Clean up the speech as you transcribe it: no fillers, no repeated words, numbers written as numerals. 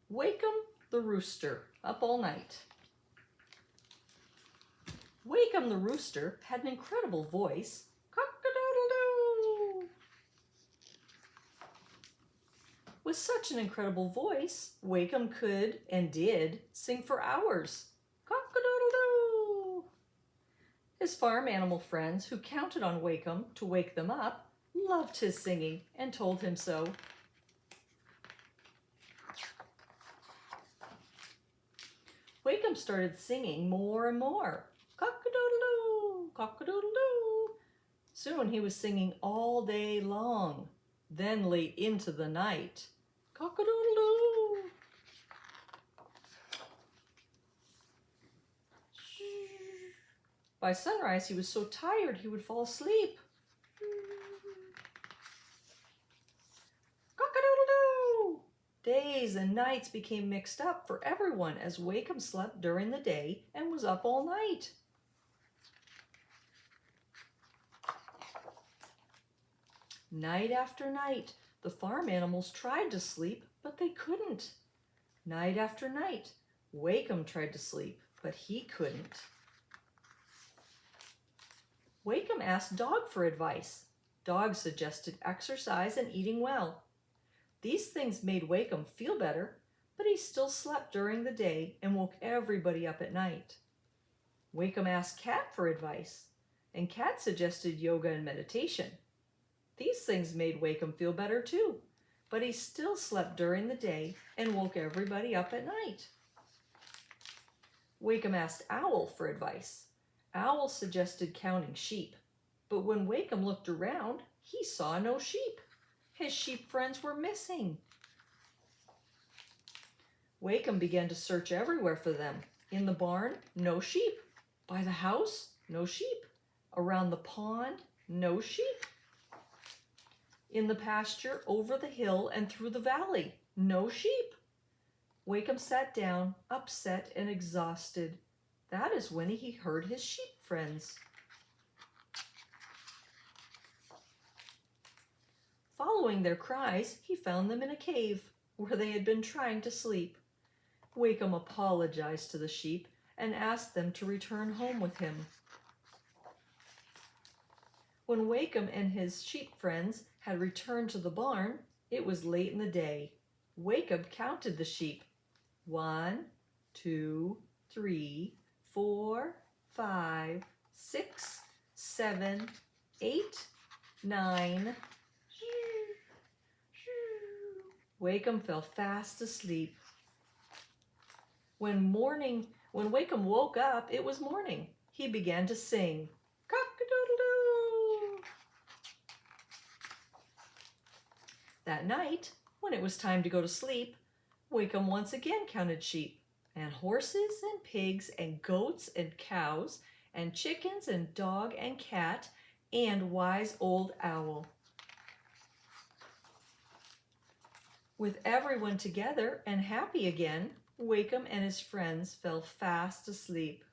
Wakem the Rooster, up all night. Wakem the Rooster had an incredible voice. Cock-a-doodle-doo! With such an incredible voice, Wakem could and did sing for hours. Cock-a-doodle-doo! His farm animal friends, who counted on Wakem to wake them up, loved his singing and told him so. Wakem started singing more and more. Cock-a-doodle-doo, cock-a-doodle-doo. Soon he was singing all day long, then late into the night. Cock-a-doodle-doo. By sunrise, he was so tired he would fall asleep. Cock-a-doodle-doo. Days and nights became mixed up for everyone as Wakem slept during the day and was up all night. Night after night, the farm animals tried to sleep, but they couldn't. Night after night, Wakem tried to sleep, but he couldn't. Wakem asked Dog for advice. Dog suggested exercise and eating well. These things made Wakem feel better, but he still slept during the day and woke everybody up at night. Wakem asked Cat for advice, and Cat suggested yoga and meditation. These things made Wakem feel better too, but he still slept during the day and woke everybody up at night. Wakem asked Owl for advice. Owl suggested counting sheep, but when Wakem looked around, he saw no sheep. His sheep friends were missing. Wakem began to search everywhere for them. In the barn, no sheep. By the house, no sheep. Around the pond, no sheep. In the pasture, over the hill, and through the valley, no sheep. Wakem sat down, upset and exhausted. That is when he heard his sheep friends. Following their cries, he found them in a cave where they had been trying to sleep. Wakem apologized to the sheep and asked them to return home with him. When Wakem and his sheep friends had returned to the barn, it was late in the day. Wakem counted the sheep. 1, 2, 3, 4, 5, 6, 7, 8, 9. Wakem fell fast asleep. When Wakem woke up, it was morning. He began to sing. Cock-a-doodle-doo! That night, when it was time to go to sleep, Wakem once again counted sheep, and horses and pigs and goats and cows and chickens and dog and cat and wise old owl. With everyone together and happy again, Wakem and his friends fell fast asleep.